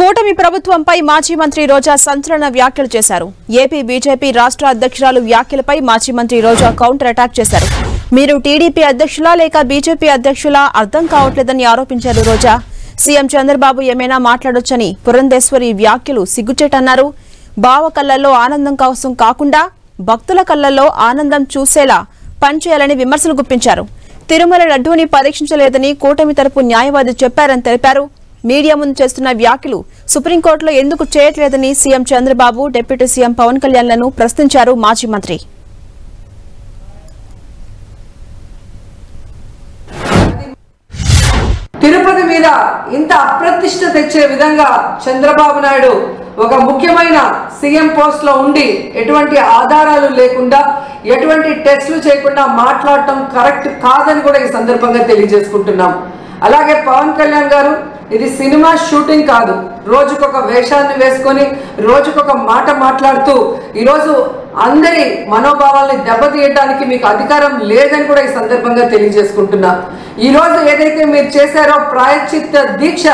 కూటమి ప్రభుత్వంపై మాజీ మంత్రి రోజా సంచలన వ్యాఖ్యలు చేశారు. ఏపీ బీజేపీ రాష్ట్ర అధ్యక్షురాలు వ్యాఖ్యలపై మాజీ మంత్రి రోజా కౌంటర్ అటాక్ చేశారు. మీరు టీడీపీ అధ్యక్షులా లేక బీజేపీ అధ్యక్షులా అర్థం కావట్లేదని ఆరోపించారు రోజా. సీఎం చంద్రబాబు ఏమైనా మాట్లాడొచ్చని పురంధేశ్వరి వ్యాఖ్యలు సిగ్గుచేటన్నారు. బావ కళ్లలో ఆనందం కోసం కాకుండా భక్తుల కళ్లలో ఆనందం చూసేలా పనిచేయాలని విమర్శలు గుప్పించారు. తిరుమల లడ్డూని పరీక్షించలేదని కూటమి తరపు న్యాయవాది చెప్పారని తెలిపారు. మీడియా ముందు చేస్తున్న వ్యాఖ్యలు సుప్రీంకోర్టులో ఎందుకు చేయట్లేదని CM Chandrababu, deputy CM Pawan కళ్యాణ్లను ప్రశ్నించారు మాజీ మంత్రి. తిరుపతి మీద ఇంత అప్రతిష్ట తెచ్చే విధంగా చంద్రబాబు నాయుడు ఒక ముఖ్యమైన సీఎం పోస్ట్ లో ఉండి ఎటువంటి ఆధారాలు లేకుండా ఎటువంటి టెస్టులు చేయకుండా మాట్లాడటం కరెక్ట్ కాదని కూడా ఈ సందర్భంగా తెలియజేసుకుంటున్నాం. అలాగే పవన్ కళ్యాణ్ గారు, ఇది సినిమా షూటింగ్ కాదు. రోజుకొక వేషాన్ని వేసుకొని రోజుకొక మాట మాట్లాడుతూ ఈరోజు అందరి మనోభావాల్ని దెబ్బతీయడానికి మీకు అధికారం లేదని కూడా ఈ సందర్భంగా తెలియజేసుకుంటున్నా. ఈరోజు ఏదైతే మీరు చేశారో ప్రాయశ్చిత్త దీక్ష,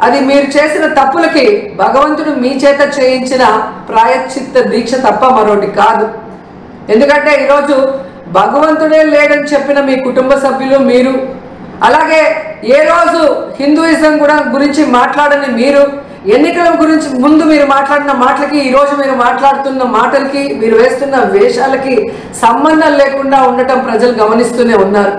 అది మీరు చేసిన తప్పులకి భగవంతుడు మీ చేత చేయించిన ప్రాయశ్చిత్త దీక్ష తప్ప మరొకటి కాదు. ఎందుకంటే ఈరోజు భగవంతుడే లేడని చెప్పిన మీ కుటుంబ సభ్యులు, మీరు, అలాగే ఏ రోజు హిందూయిజం కూడా గురించి మాట్లాడని మీరు, ఎన్నికల గురించి ముందు మీరు మాట్లాడిన మాటలకి ఈ రోజు మీరు మాట్లాడుతున్న మాటలకి, మీరు వేస్తున్న వేషాలకి సంబంధం లేకుండా ఉండటం ప్రజలు గమనిస్తూనే ఉన్నారు.